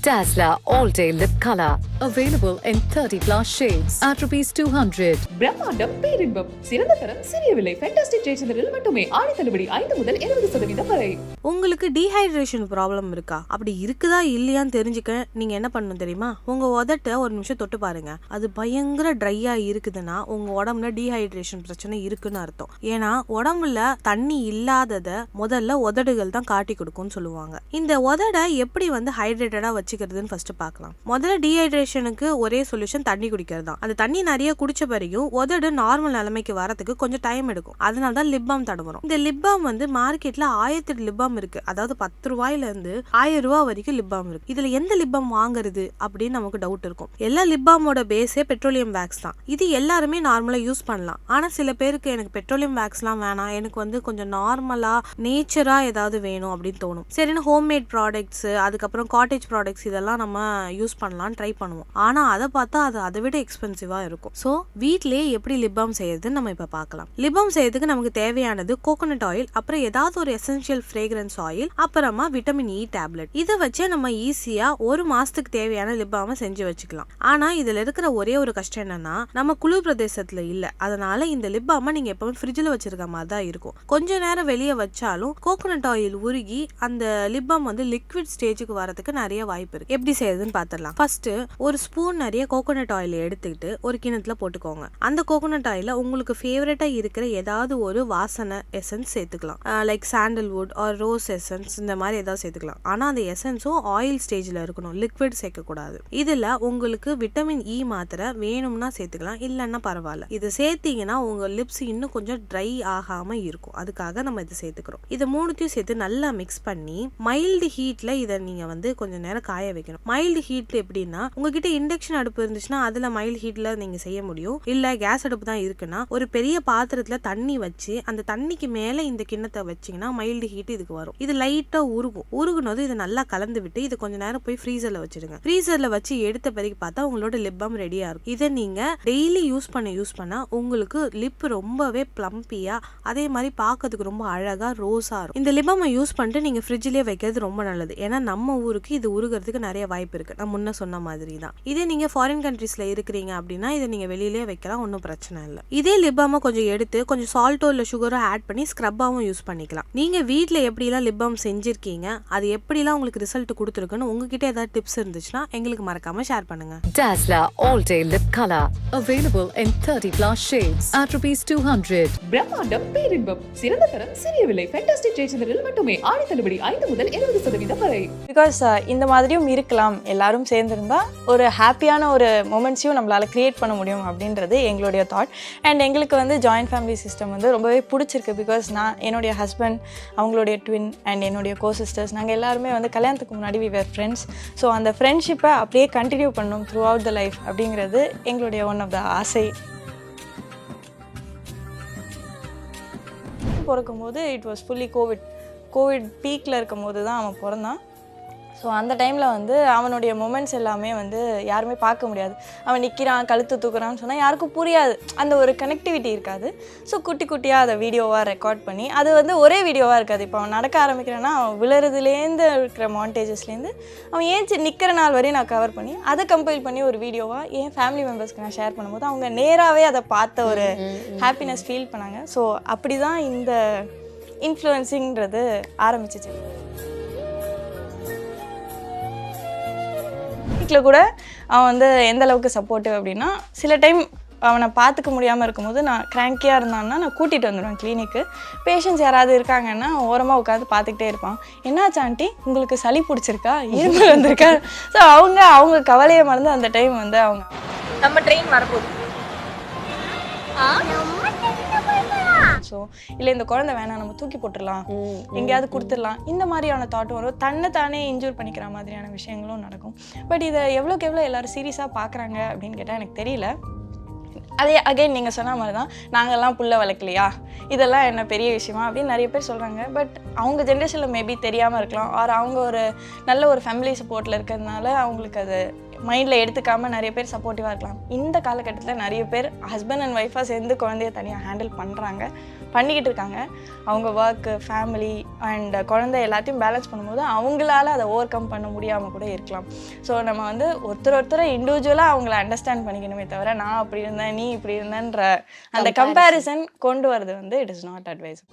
Dazzler All Day Lip Color. Available in 30 plus shades at ₹200. பிரம்மாண்டம் பேரின்பம் சிறந்த தரம் சிறிய விலை ஃபேண்டாஸ்டிக் ஜெயச்சந்திரனில் மட்டுமே ஆடி தள்ளுபடி 5 முதல் 20% வரை. உங்களுக்கு டீஹைட்ரேஷன் ப்ராப்ளம் இருக்கா? அப்படி இருக்குதா இல்லையான்னு தெரிஞ்சுக்க நீங்க என்ன பண்ணணும் தெரியுமா? உங்க உதட்ட ஒரு நிமிஷம் தொட்டு பாருங்க. அது பயங்கர ட்ரையா இருக்குதுன்னா உங்க உடம்புல டீஹைட்ரேஷன் பிரச்சனை இருக்குன்னு அர்த்தம். ஏன்னா உடம்புல தண்ணி இல்லாதத முதல்ல உதடுகள் தான் காட்டி கொடுக்கும்னு சொல்லுவாங்க. இந்த உதட எப்படி ஹைட்ரேட்டடா வச்சுக்கிறதுன்னு ஃபர்ஸ்ட் பார்க்கலாம். முதல்ல டீஹைட்ரேஷனுக்கு ஒரே சொல்யூஷன் தண்ணி குடிக்கிறது தான். அந்த தண்ணி நிறைய குடிச்ச பிறகும் உதடு நார்மல் நிலைமைக்கு வரதுக்கு கொஞ்சம் டைம் எடுக்கும். அதனால தான் லிப் பாம் தடவுறோம். இந்த லிப் பாம் மார்க்கெட்ல 1008 லிப் பாம் இருக்கு. அதாவது 10 ரூபாயில இருந்து 1000 ரூபாய் வரைக்கும் லிப் பாம் இருக்கு. இதுல எந்த லிப் பாம் வாங்குறது அப்படின்னு நமக்கு டவுட் இருக்கும். எல்லா லிப் பாமோட பேஸே பெட்ரோலியம் வேக்ஸ் தான். இது எல்லாருமே நார்மலா யூஸ் பண்ணலாம். ஆனா சில பேருக்கு எனக்கு பெட்ரோலியம் வேக்ஸ்லாம் வேணாம், எனக்கு கொஞ்சம் நார்மலா நேச்சரா ஏதாவது வேணும் அப்படின்னு தோணும். சரின்னு ஹோம்மேட் ப்ராடக்ட்ஸ், அதுக்கப்புறம் காட்டேஜ் ப்ராடக்ட்ஸ் இதெல்லாம் நம்ம யூஸ் பண்ணலாம் ட்ரை பண்ணுவோம். ஆனா அதை பார்த்தா அது அதை விட எக்ஸ்பென்சிவா இருக்கும். ஸோ வீட்லயே எப்படி லிப் பாம் செய்யறதுன்னு நம்ம இப்ப பார்க்கலாம். லிப் பாம் செய்யறதுக்கு நமக்கு தேவையானது கோகோனட் ஆயில், அப்புறம் ஏதாவது ஒரு எசென்ஷியல் ஃப்ரேக்ரன்ஸ் ஆயில், அப்புறமா விட்டமின் இ டேப்லெட். இதை வச்சு நம்ம ஈஸியா ஒரு மாசத்துக்கு தேவையான லிப் பாமை செஞ்சு வச்சுக்கலாம். ஆனா இதுல இருக்கிற ஒரே ஒரு கஷ்டம் என்னன்னா நம்ம குளிர் பிரதேசத்துல இல்ல. அதனால இந்த லிப் பாமை நீங்க எப்பவுமே ஃப்ரிட்ஜ்ல வச்சிருக்க மாதிரி தான் இருக்கும். கொஞ்ச நேரம் வெளியே வச்சாலும் கோகோனட் ஆயில் உருகி அந்த லிப் பாம் லிக்விட் ஸ்டேஜுக்கு வரதுக்கு நிறைய வாய்ப்பு இருக்கு. எப்படி செய்யறதுன்னு பாத்திரலாம். ஃபர்ஸ்ட் ஒரு ஸ்பூன் நிறைய கோகோனட் ஆயில் எடுத்துக்கிட்டு ஒரு கிணத்துல போட்டுக்கோங்க. அந்த கோகோனட் ஆயில உங்களுக்கு ஃபேவரட்டா இருக்கிற ஏதாவது ஒரு வாசனை எசன்ஸ் சேர்த்துக்கலாம். Like sandalwood or rose essence, இந்த மாதிரி ஏதாவது சேர்த்துக்கலாம். ஆனா அந்த எசன்ஸும் ஆயில் ஸ்டேஜ்ல இருக்கணும், லிக்விட் சேர்க்க கூடாது. இதுல உங்களுக்கு விட்டமின் இ மாத்திரை வேணும்னா சேர்த்துக்கலாம், இல்லைன்னா பரவாயில்ல. இது சேர்த்தீங்கன்னா உங்க லிப்ஸ் இன்னும் கொஞ்சம் ட்ரை ஆகாம இருக்கும். அதுக்காக நம்ம இதை சேர்த்துக்கிறோம். இதை மூணுத்தையும் சேர்த்து நல்லா மிக்ஸ் பண்ணி மைல்டு ஹீட்ல இதை நீங்க கொஞ்சம் நேரம் காய வைக்கணும். மைல்டு ஹீட் எப்படின்னா உங்ககிட்ட இண்டக்ஷன் அடுப்பு இருந்துச்சுன்னா அதுல மைல்டு ஹீட்ல நீங்க செய்ய முடியும். இல்ல கேஸ் அடுப்பு தான் இருக்குன்னா ஒரு பெரிய பாத்திரத்துல தண்ணி வச்சு அந்த தண்ணிக்கு மேல இந்த கிண்ணத்தை வச்சீங்கன்னா மைல்டு ஹீட் இதுக்கு வரும். இது லைட்டா உருகுனது இதை நல்லா கலந்து விட்டு இது கொஞ்ச நேரம் போய் ஃப்ரீசர்ல வச்சிருங்க. ஃப்ரீசர்ல வச்சு எடுத்த பிறகு பார்த்தா உங்களோட லிப் பாம் ரெடியா இருக்கும். இதை நீங்க டெய்லி யூஸ் பண்ண உங்களுக்கு லிப் ரொம்பவே பிளம்பியா, அதே மாதிரி பார்க்கிறதுக்கு ரொம்ப அழகா ரோஸா இருக்கும். இந்த லிப் பாமை யூஸ் பண்ணிட்டு நீங்க ஃப்ரிட்ஜ்லயே வைக்கிறது ரொம்ப நல்லது. ஏன்னா நம்ம ஊருக்கு இது உருகிறதுக்கு நிறைய வாய்ப்பு இருக்கு. நான் முன்ன சொன்ன மாதிரி தான். இதே நீங்க ஃபாரின் கண்ட்ரீஸ்ல இருக்கிறீங்க அப்படின்னா இதை நீங்க வெளியிலேயே வைக்கலாம், ஒன்றும் பிரச்சனை இல்லை. இதே லிப் பாமை கொஞ்சம் எடுத்து கொஞ்சம் சால்ட்டோ இல்லை சுகரோ ஆட் பண்ணி ஸ்க்ரப்பாவும் யூஸ் பண்ணிக்கலாம். நீங்க வீட்ல எப்படிலாம் லிப் பாம் செஞ்சிருக்கீங்க, அது எப்படிலாம் உங்களுக்கு ரிசல்ட் கொடுத்துருக்குன்னு உங்ககிட்ட ஏதாவது டிப்ஸ் இருந்துச்சுன்னா எங்களுக்கு மறக்காம ஷேர் பண்ணுங்க. Dazzler All Day Lip Color. Available in 30 plus shades at ₹200. பிரம்மாண்டம் பேரின்பம் சிறந்த தரம் சிறிய விலை ஃபேண்டாஸ்டிக் ஜெயச்சந்திரனில் மட்டுமே ஆடி தள்ளுபடி 5 முதல் 20% வரை. பிகாஸ் இந்த மாதிரியும் இருக்கலாம், எல்லாரும் சேர்ந்துருந்தா ஒரு ஹாப்பியான ஒரு மொமெண்ட்ஸையும் நம்மளால கிரியேட் பண்ண முடியும் அப்படின்றது எங்களுடைய தாட். அண்ட் எங்களுக்கு ஜாயின்ட் ஃபேமிலி சிஸ்டம் ரொம்பவே பிடிச்சிருக்கு. பிகாஸ் நான் என்னுடைய ஹஸ்பண்ட், அவங்களுடைய ட்வின் அண்ட் என்னுடைய கோ சிஸ்டர்ஸ், நாங்கள் எல்லாருமே கல்யாணத்துக்கு முன்னாடி வி வேர் ஃப்ரெண்ட்ஸ். ஸோ அந்த ஃப்ரெண்ட்ஷிப்பை அப்படியே கண்டினியூ பண்ணணும் த்ரூ அவுட் த லைஃப் அப்படிங்கிறது எங்களுடைய ஒன் ஆஃப் த ஆசை. பிறக்கும்போது இட் வாஸ் ஃபுல்லி கோவிட் பீக்கில் இருக்கும் போது தான் அவன் பிறந்தான். ஸோ அந்த டைமில் அவனுடைய மொமெண்ட்ஸ் எல்லாமே யாருமே பார்க்க முடியாது. அவன் நிற்கிறான், கழுத்து தூக்குறான்னு சொன்னால் யாருக்கும் புரியாது, அந்த ஒரு கனெக்டிவிட்டி இருக்காது. ஸோ குட்டி குட்டியாக அதை வீடியோவாக ரெக்கார்ட் பண்ணி அது ஒரே வீடியோவாக இருக்காது. இப்போ அவன் நடக்க ஆரம்பிக்கிறான்னா அவன் விழுறதுலேருந்து இருக்கிற மாண்டேஜஸ்லேருந்து அவன் ஏஞ்சி நிற்கிற நாள் வரையும் நான் கவர் பண்ணி அதை கம்பைல் பண்ணி ஒரு வீடியோவாக என் ஃபேமிலி மெம்பர்ஸ்க்கு நான் ஷேர் பண்ணும்போது அவங்க நேராகவே அதை பார்த்த ஒரு ஹாப்பினஸ் ஃபீல் பண்ணாங்க. ஸோ அப்படி தான் இந்த இன்ஃப்ளூயன்சிங்கிறது ஆரம்பிச்சிச்சு. வீட்டில் கூட அவன் எந்த அளவுக்கு சப்போர்ட்டிவ் அப்படின்னா, சில டைம் அவனை பார்த்துக்க முடியாமல் இருக்கும்போது நான் கிராங்கியாக இருந்தான்னா நான் கூட்டிகிட்டு வந்துடுவேன் கிளினிக்கு. பேஷண்ட்ஸ் யாராவது இருக்காங்கன்னா ஓரமாக உட்காந்து பார்த்துக்கிட்டே இருப்பான். என்னாச்சு ஆண்டி, உங்களுக்கு சளி பிடிச்சிருக்கா, இருமல் வந்திருக்கா? ஸோ அவங்க கவலையை மறந்து அந்த டைம் அவங்க நம்ம ட்ரெயின் வரப்போகுது, ஸோ இல்லை இந்த குழந்தை வேணாம் நம்ம தூக்கி போட்டுடலாம், எங்கேயாவது கொடுத்துடலாம், இந்த மாதிரியான தாட்டும் வரும். தன்னை தானே இன்ஜூர் பண்ணிக்கிற மாதிரியான விஷயங்களும் நடக்கும். பட் இதை எவ்வளோக்கு எவ்வளோ எல்லோரும் சீரியஸாக பார்க்குறாங்க அப்படின்னு கேட்டால் எனக்கு தெரியல. அதே அகைன் நீங்கள் சொன்ன மாதிரி தான், நாங்கள்லாம் புள்ள வளர்க்கலையா, இதெல்லாம் என்ன பெரிய விஷயமா அப்படின்னு நிறைய பேர் சொல்கிறாங்க. பட் அவங்க ஜென்ரேஷனில் மேபி தெரியாமல் இருக்கலாம், ஆர் அவங்க ஒரு நல்ல ஒரு ஃபேமிலி சப்போர்ட்டில் இருக்கிறதுனால அவங்களுக்கு அது மைண்டில் எடுத்துக்காமல் நிறைய பேர் சப்போர்ட்டிவாக இருக்கலாம். இந்த காலகட்டத்தில் நிறைய பேர் ஹஸ்பண்ட் அண்ட் ஒய்ஃபாக சேர்ந்து குழந்தைய தனியாக ஹேண்டில் பண்ணிக்கிட்டு இருக்காங்க. அவங்க ஒர்க்கு, ஃபேமிலி அண்ட் குழந்தை எல்லாத்தையும் பேலன்ஸ் பண்ணும்போது அவங்களால அதை ஓவர் கம் பண்ண முடியாமல் கூட இருக்கலாம். ஸோ நம்ம வந்து ஒருத்தரை இண்டிவிஜுவலாக அவங்கள அண்டர்ஸ்டாண்ட் பண்ணிக்கணுமே தவிர நான் அப்படி இருந்தேன் நீ இப்படி இருந்தேன்ற அந்த கம்பேரிசன் கொண்டு வரது வந்து இட் இஸ் நாட் அட்வைஸ்.